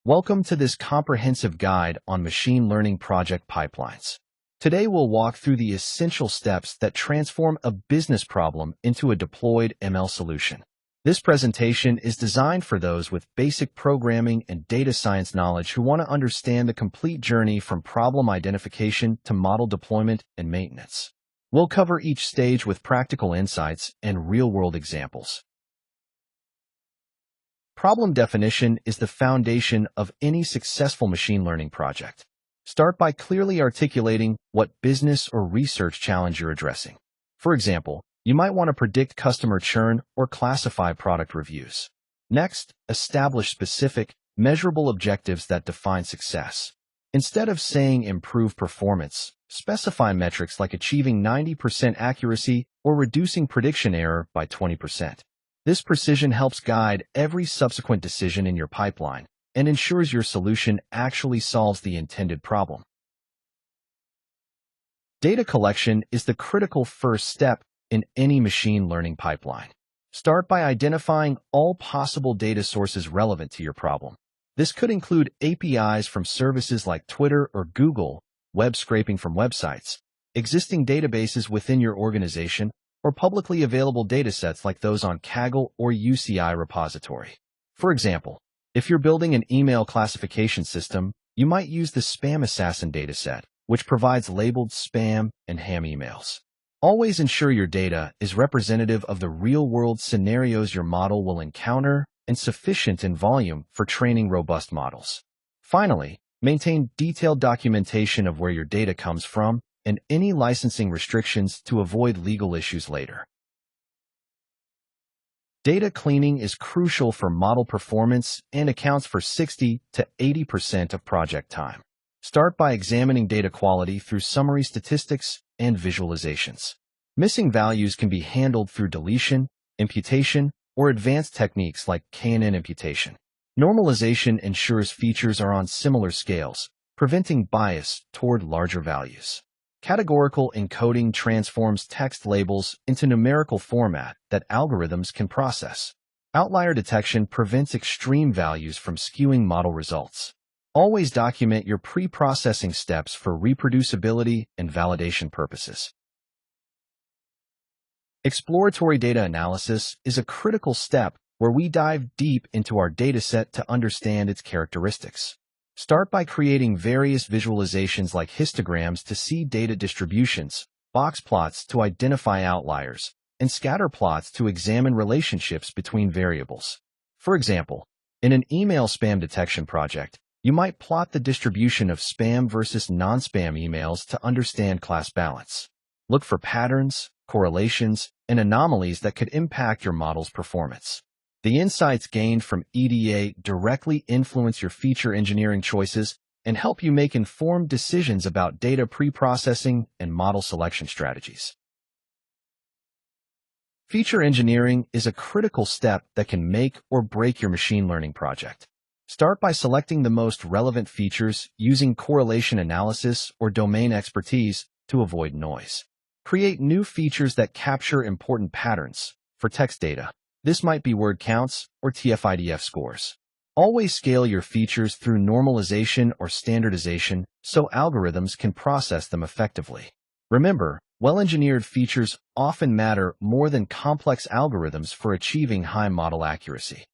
Welcome to this comprehensive guide on machine learning project pipelines. Today we'll walk through the essential steps that transform a business problem into a deployed ML solution. This presentation is designed for those with basic programming and data science knowledge who want to understand the complete journey from problem identification to model deployment and maintenance. We'll cover each stage with practical insights and real-world examples. Problem definition is the foundation of any successful machine learning project. Start by clearly articulating what business or research challenge you're addressing. For example, you might want to predict customer churn or classify product reviews. Next, establish specific, measurable objectives that define success. Instead of saying improve performance, specify metrics like achieving 90% accuracy or reducing prediction error by 20%. This precision helps guide every subsequent decision in your pipeline and ensures your solution actually solves the intended problem. Data collection is the critical first step in any machine learning pipeline. Start by identifying all possible data sources relevant to your problem. This could include APIs from services like Twitter or Google, web scraping from websites, existing databases within your organization, or publicly available datasets like those on Kaggle or UCI repository. For example, if you're building an email classification system, you might use the Spam Assassin dataset, which provides labeled spam and ham emails. Always ensure your data is representative of the real-world scenarios your model will encounter and sufficient in volume for training robust models. Finally, maintain detailed documentation of where your data comes from and any licensing restrictions to avoid legal issues later. Data cleaning is crucial for model performance and accounts for 60 to 80% of project time. Start by examining data quality through summary statistics and visualizations. Missing values can be handled through deletion, imputation, or advanced techniques like KNN imputation. Normalization ensures features are on similar scales, preventing bias toward larger values. Categorical encoding transforms text labels into numerical format that algorithms can process. Outlier detection prevents extreme values from skewing model results. Always document your pre-processing steps for reproducibility and validation purposes. Exploratory data analysis is a critical step where we dive deep into our dataset to understand its characteristics. Start by creating various visualizations like histograms to see data distributions, box plots to identify outliers, and scatter plots to examine relationships between variables. For example, in an email spam detection project, you might plot the distribution of spam versus non-spam emails to understand class balance. Look for patterns, correlations, and anomalies that could impact your model's performance. The insights gained from EDA directly influence your feature engineering choices and help you make informed decisions about data pre-processing and model selection strategies. Feature engineering is a critical step that can make or break your machine learning project. Start by selecting the most relevant features using correlation analysis or domain expertise to avoid noise. Create new features that capture important patterns. For text data, this might be word counts or TF-IDF scores. Always scale your features through normalization or standardization so algorithms can process them effectively. Remember, well-engineered features often matter more than complex algorithms for achieving high model accuracy.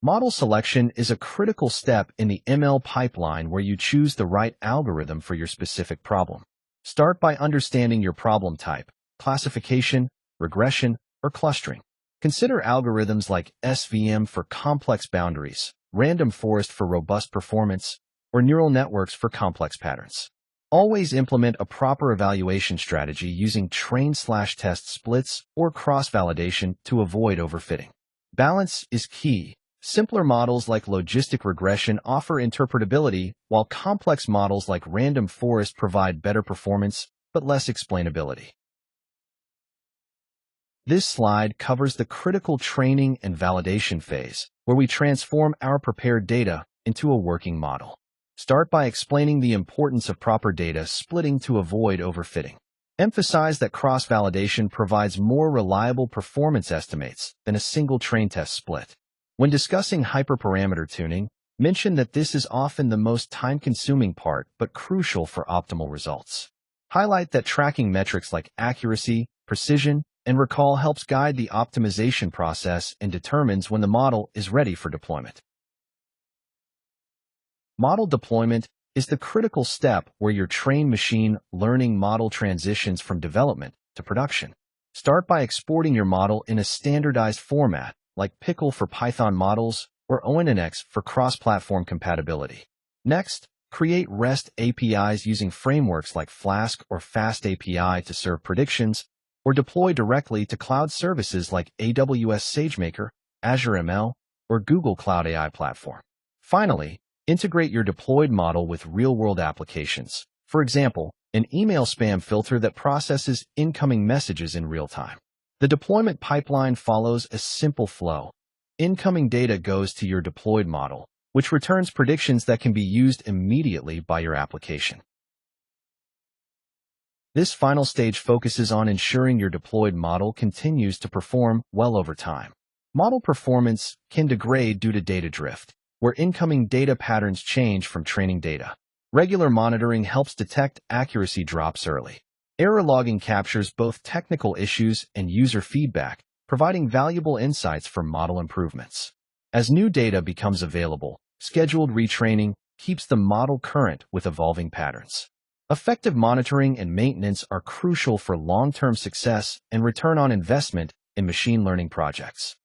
Model selection is a critical step in the ML pipeline where you choose the right algorithm for your specific problem. Start by understanding your problem type, classification, regression, or clustering. Consider algorithms like SVM for complex boundaries, random forest for robust performance, or neural networks for complex patterns. Always implement a proper evaluation strategy using train/test splits or cross-validation to avoid overfitting. Balance is key. Simpler models like logistic regression offer interpretability, while complex models like random forest provide better performance but less explainability. This slide covers the critical training and validation phase, where we transform our prepared data into a working model. Start by explaining the importance of proper data splitting to avoid overfitting. Emphasize that cross-validation provides more reliable performance estimates than a single train test split. When discussing hyperparameter tuning, mention that this is often the most time-consuming part but crucial for optimal results. Highlight that tracking metrics like accuracy, precision, and recall helps guide the optimization process and determines when the model is ready for deployment. Model deployment is the critical step where your trained machine learning model transitions from development to production. Start by exporting your model in a standardized format, like Pickle for Python models or ONNX for cross-platform compatibility. Next, create REST APIs using frameworks like Flask or Fast API to serve predictions, or deploy directly to cloud services like AWS SageMaker, Azure ML, or Google Cloud AI Platform. Finally, integrate your deployed model with real-world applications. For example, an email spam filter that processes incoming messages in real time. The deployment pipeline follows a simple flow. Incoming data goes to your deployed model, which returns predictions that can be used immediately by your application. This final stage focuses on ensuring your deployed model continues to perform well over time. Model performance can degrade due to data drift, where incoming data patterns change from training data. Regular monitoring helps detect accuracy drops early. Error logging captures both technical issues and user feedback, providing valuable insights for model improvements. As new data becomes available, scheduled retraining keeps the model current with evolving patterns. Effective monitoring and maintenance are crucial for long-term success and return on investment in machine learning projects.